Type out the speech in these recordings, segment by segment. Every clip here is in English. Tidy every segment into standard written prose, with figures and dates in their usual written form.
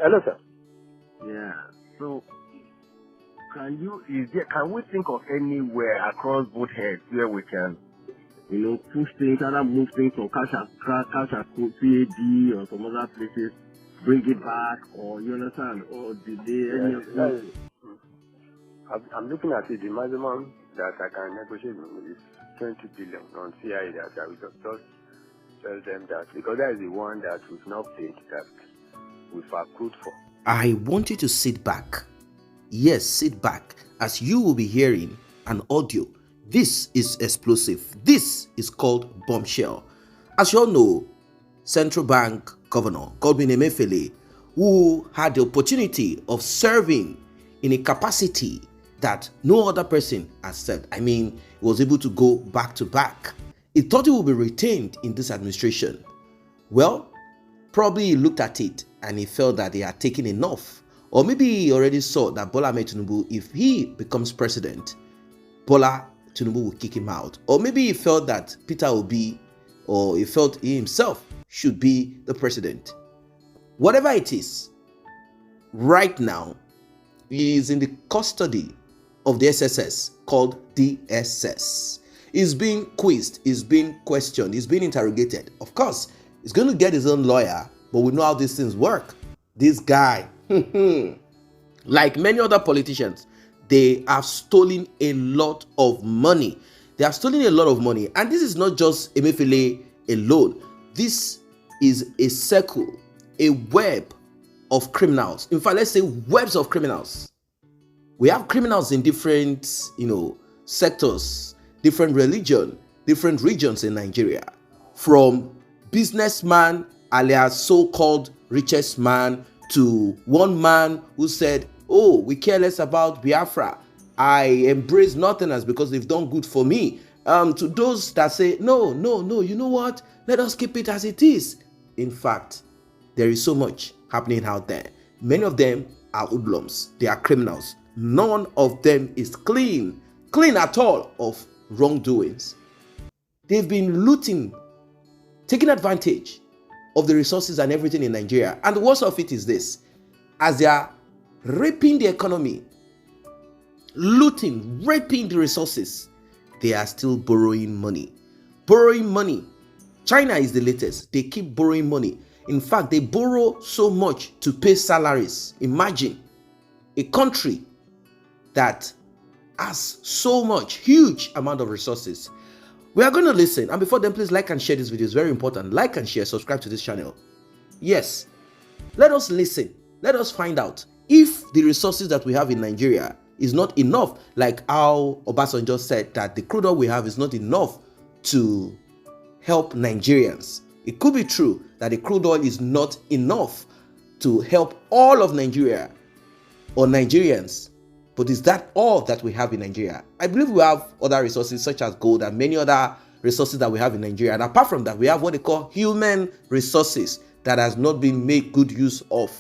Hello, sir. Yeah. So, can we think of anywhere across both heads where we can, push things, either move things from cash as CAD or some other places, bring it back, or you understand, or delay any of these? I'm looking at it. The maximum that I can negotiate is 20 billion on CIA that I will just tell them that, because that is the one that we've not paid, that we've accrued for. I want you to sit back. Yes, sit back, as you will be hearing an audio. This is explosive. This is called bombshell. As you all know, Central Bank Governor Godwin Emefiele, who had the opportunity of serving in a capacity that no other person has said. I mean, he was able to go back to back. He thought he would be retained in this administration. Well, probably he looked at it and he felt that they had taken enough. Or maybe he already saw that Bola Ahmed Tinubu, if he becomes president, Bola Tinubu will kick him out. Or maybe he felt that Peter Obi, or he felt he himself should be the president. Whatever it is, right now, he is in the custody of the SSS called DSS. He's being quizzed, he's being questioned, he's being interrogated. Of course, he's going to get his own lawyer, but we know how these things work. This guy, like many other politicians, they have stolen a lot of money. They have stolen a lot of money. And this is not just Emefiele alone. This is a circle, a web of criminals. In fact, let's say webs of criminals. We have criminals in different, sectors, different religion, different regions in Nigeria. From businessman, alias so-called richest man, to one man who said, oh, we care less about Biafra. I embrace Northerners because they've done good for me. To those that say, no, you know what? Let us keep it as it is. In fact, there is so much happening out there. Many of them are hoodlums. They are criminals. None of them is clean at all of wrongdoings. They've been looting, taking advantage of the resources and everything in Nigeria. And the worst of it is this: as they are raping the economy, looting, raping the resources, they are still borrowing money. China is the latest. They keep borrowing money. In fact, they borrow so much to pay salaries. Imagine a country that has so much, huge amount of resources. We are going to listen. And before then, please like and share this video. It's very important. Like and share, subscribe to this channel. Yes, let us listen. Let us find out if the resources that we have in Nigeria is not enough, like how Obasanjo said that the crude oil we have is not enough to help Nigerians. It could be true that the crude oil is not enough to help all of Nigeria or Nigerians. But is that all that we have in Nigeria? I believe we have other resources such as gold and many other resources that we have in Nigeria. And apart from that, we have what they call human resources that has not been made good use of.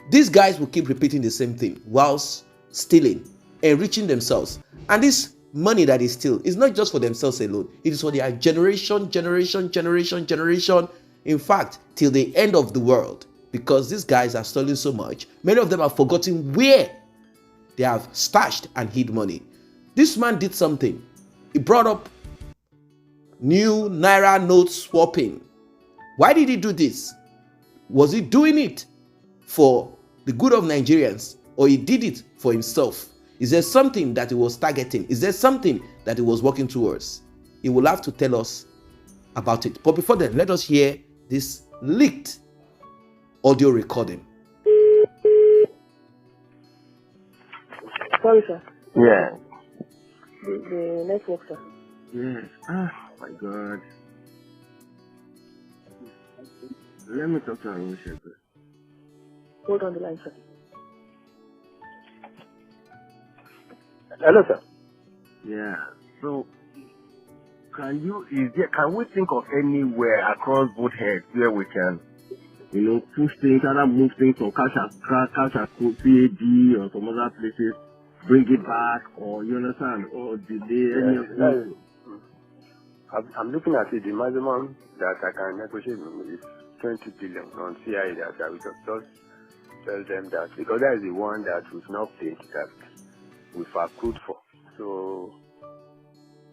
These guys will keep repeating the same thing whilst stealing, enriching themselves. And this money that they steal is not just for themselves alone. It is for their generation. In fact, till the end of the world. Because these guys are stealing so much, many of them have forgotten where they have stashed and hid money. This man did something. He brought up new Naira note swapping. Why did he do this? Was he doing it for the good of Nigerians, or he did it for himself? Is there something that he was targeting? Is there something that he was working towards? He will have to tell us about it. But before then, let us hear this leaked audio recording. Sorry, sir. Yeah. The network, sir. Yes. Oh my God. Let me talk to Anisha. Hold on the line, sir. Hello, sir. Yeah. So, can we think of anywhere across both heads where we can, push things, either move things from cash as CAD or some other places, bring it back, or you understand, or delay any of these? I'm looking at it. The maximum that I can negotiate is 20 billion on CIA that I will just tell them that, because that is the one that we've not paid, that we've accrued for. So,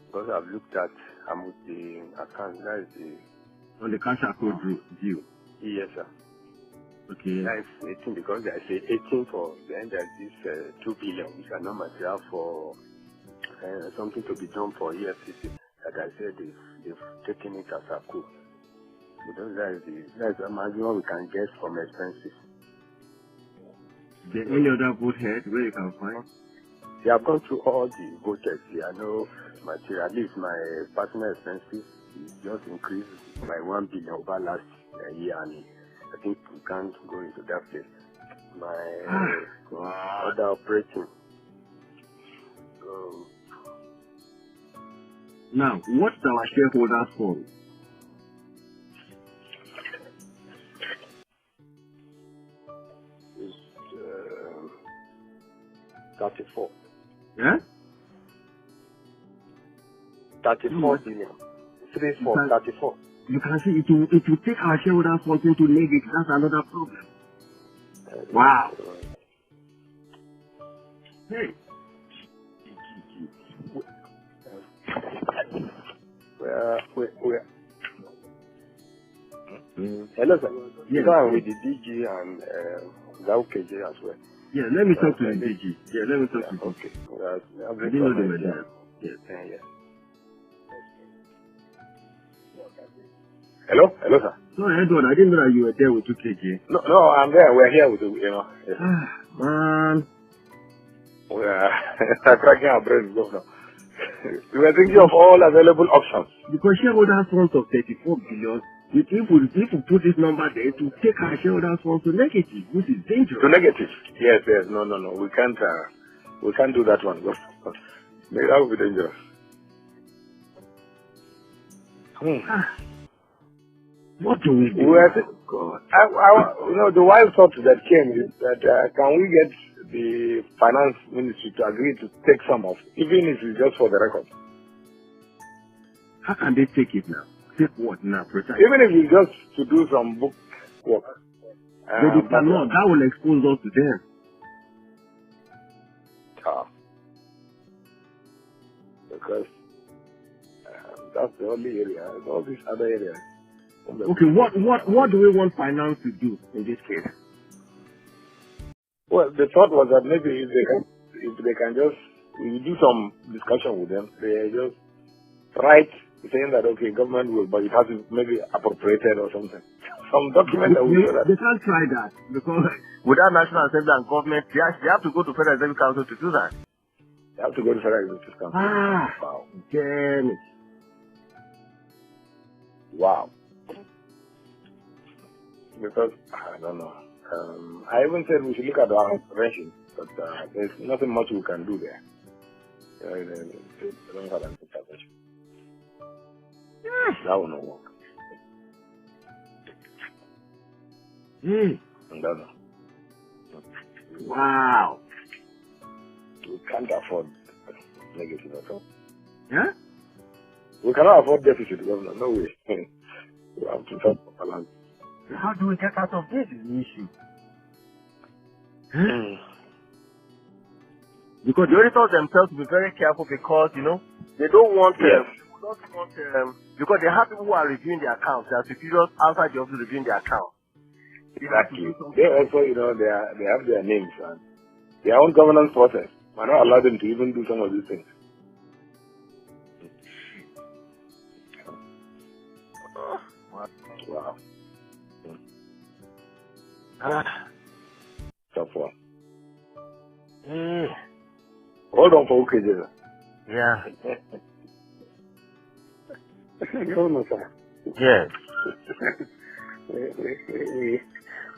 because I've looked at the account, that is the... On the cash account due. Yes, sir. Okay. That is 18, because I say 18 for, then there's this 2 billion, which are not material for something to be done for EFCC. Like I said, they've taken it as accrued. Because that's the maximum we can get from expenses. Is there any other vote head where you can find? Yeah, I've gone through all the voters here. I know material, at least my personal expenses is just increased by 1 billion over last year, and I think we can't go into that place. My other operating. Now, what's our shareholders fund? Is 34. Yeah? 34 billion. 34. You can see it will take our shareholders fund into negative. That's another problem. Wow. Hey. Hello, sir. Yes. I'm with the DG and KJ as well. Yeah, let me talk to the DG. Yeah, let me talk to the DG. Okay. I didn't know they were there. Yes. Yes. Hello, sir. No, Edward, I didn't know that you were there with 2KJ. No, I'm there. We're here with you, Yes. Man. We're cracking our brains, governor. We were thinking of all available options. Because shareholders funds of 34 billion, if we put this number there, to take our shareholders funds to negative, which is dangerous. To negative? Yes. No. We can't do that one. That would be dangerous. What do we do? God. The wild thought that came is that can we get the finance ministry to agree to take some off, even if it's just for the record? How can they take it now? Take what now? Even if it's just to do some book work. But they cannot. That will expose us to them. Because that's the only area. All these other areas. Okay, what do we want finance to do in this case? Well, the thought was that maybe if they can just do some discussion with them, they just write saying that okay, government will, but it has to maybe appropriated or something. Some document that will do that. They can't try that because without National Assembly and government, they have to go to Federal Executive Council to do that. They have to go to Federal Executive Council. Wow. Damn it. Wow. Because, I don't know. I even said we should look at our intervention, but there's nothing much we can do there. They don't have an intervention. That will not work. No. Wow. We can't afford negative at all. Yeah? We cannot afford deficit, governor. No way. We have to talk about balance. How do we get out of this is the issue? Because the auditors themselves will be very careful because, they don't want because they have people who are reviewing their accounts. They are superiors outside the office reviewing their accounts. Exactly. They also, they have their names and their own governance process. Might not allow them to even do some of these things. Wow. Tough one. Hold on for OKJ. Yeah. No, sir. Yes.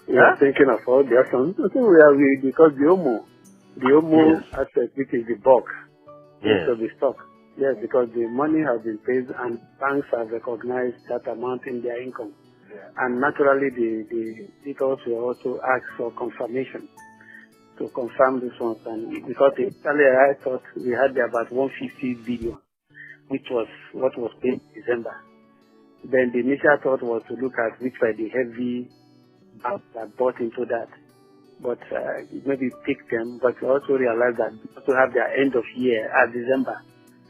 We are thinking of all the options. I think we are because the OMO aspect, which is the bulk, of the stock. Yes, because the money has been paid and banks have recognized that amount in their income. Yeah. And naturally, the auditors will also ask for confirmation to confirm this one. And because earlier I thought we had about 150 billion, which was what was paid in December. Then the initial thought was to look at which were the heavy banks that bought into that. but maybe pick them, but you also realize that they also have their end of year at December,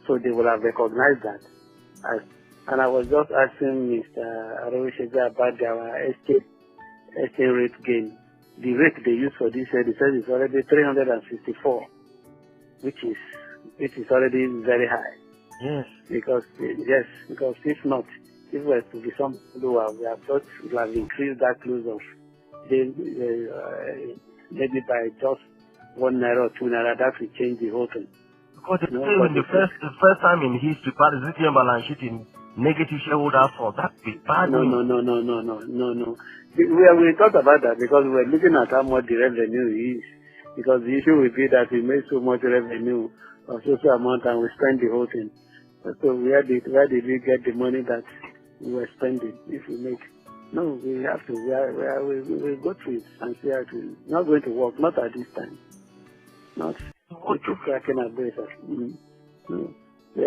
so they will have recognized that. And I was just asking Mr. Arosheja about their estate rate gain. The rate they use for this year, they said it's already 354, which is already very high. Yes. Because if not, if we were to be some lower, we have thought we have increased that close of maybe by just 1 naira or 2 naira. That will change the whole thing. Because the first time in history, part is written balance sheet in negative shareholder for that be bad. No. We thought about that because we were looking at how much the revenue is. Because the issue will be that we made so much revenue of so amount and we spend the whole thing. So where did we get the money that we were spending if we make? No, we have to. We go through it and see how it is. Not going to work. Not at this time. Not. We keep cracking our braces. No. We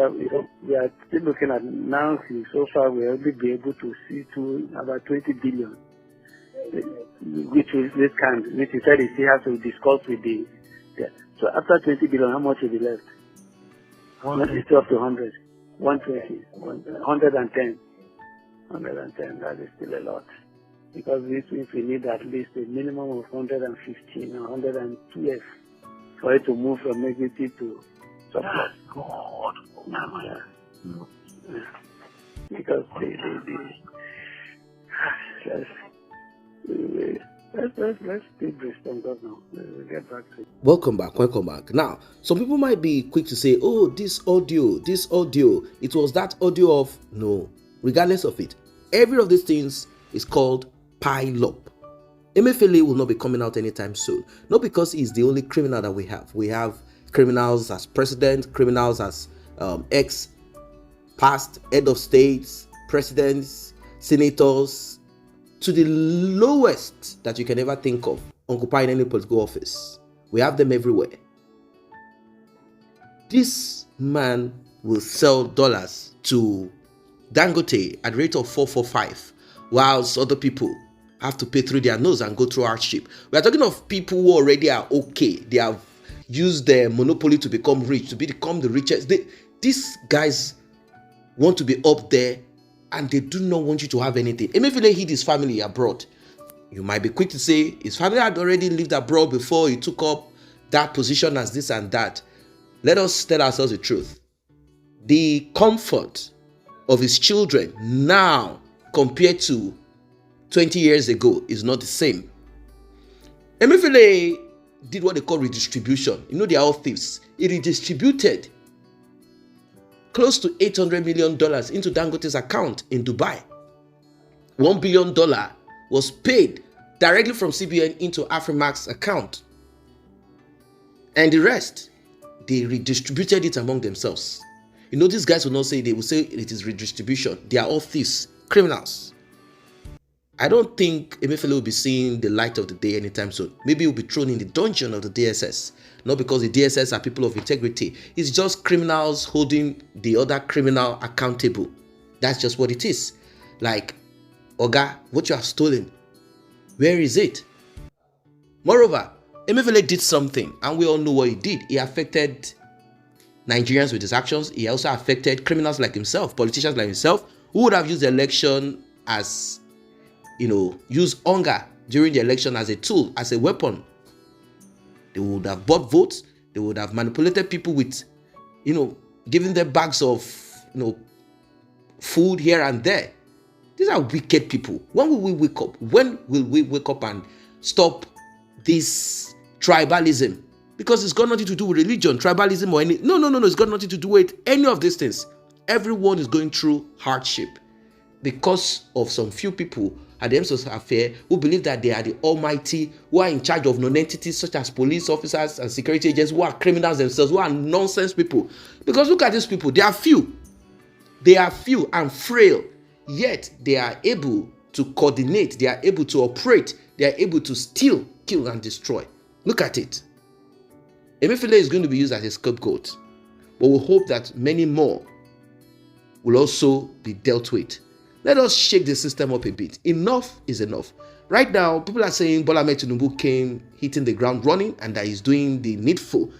are still looking at now. So far, we will be able to see to about 20 billion, which is this kind. Which he said he still has to discuss with the. Yeah. So after 20 billion, how much will be left? It's up to 100, 120, 110. 110. That is still a lot, because this means we need at least a minimum of 115 or 112 for it to move from negative to surplus. God. Yeah. Because let's take this from God now. We'll get back to it. Welcome back. Now, some people might be quick to say, oh, this audio, it was that audio of. No, regardless of it, every of these things is called pile up. Emefiele will not be coming out anytime soon. Not because he's the only criminal that we have. We have criminals as president, criminals as ex-past head of states, presidents, senators, to the lowest that you can ever think of, occupying any political office. We have them everywhere. This man will sell dollars to Dangote at the rate of 445, whilst other people have to pay through their nose and go through hardship. We are talking of people who already are okay. They have used their monopoly to become rich, to become the richest. These guys want to be up there, and they do not want you to have anything. Emefiele hid his family abroad. You might be quick to say his family had already lived abroad before he took up that position as this and that. Let us tell ourselves the truth. The comfort of his children now compared to 20 years ago is not the same. Emefiele did what they call redistribution. You know, they are all thieves. He redistributed close to $800 million into Dangote's account in Dubai. $1 billion was paid directly from CBN into Afrimax's account. And the rest, they redistributed it among themselves. You know, these guys will not say, they will say it is redistribution. They are all thieves, criminals. I don't think Emefiele will be seeing the light of the day anytime soon. Maybe he'll be thrown in the dungeon of the DSS. Not because the DSS are people of integrity. It's just criminals holding the other criminal accountable. That's just what it is. Like, Oga, what you have stolen, where is it? Moreover, Emefiele did something, and we all know what he did. He affected Nigerians with his actions. He also affected criminals like himself, politicians like himself, who would have used the election as, use hunger during the election as a tool, as a weapon. They would have bought votes. They would have manipulated people with, giving them bags of, food here and there. These are wicked people. When will we wake up? When will we wake up and stop this tribalism? Because it's got nothing to do with religion, tribalism, or any. No. It's got nothing to do with any of these things. Everyone is going through hardship because of some few people at the end of the affair who believe that they are the almighty, who are in charge of non-entities such as police officers and security agents, who are criminals themselves, who are nonsense people. Because look at these people, they are few. They are few and frail, yet they are able to coordinate, they are able to operate, they are able to steal, kill, and destroy. Look at it. Emefiele is going to be used as a scapegoat, but we hope that many more will also be dealt with. Let us shake the system up a bit. Enough is enough. Right now, people are saying Bola Ahmed Tinubu came hitting the ground running and that he's doing the needful.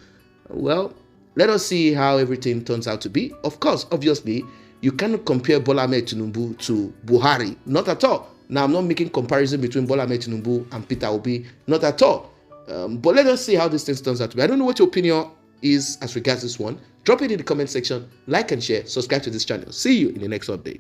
Well, let us see how everything turns out to be. Of course, obviously, you cannot compare Bola Ahmed Tinubu to Buhari. Not at all. Now, I'm not making comparison between Bola Ahmed Tinubu and Peter Obi. Not at all. But let us see how this thing turns out to be. I don't know what your opinion is as regards this one. Drop it in the comment section. Like and share. Subscribe to this channel. See you in the next update.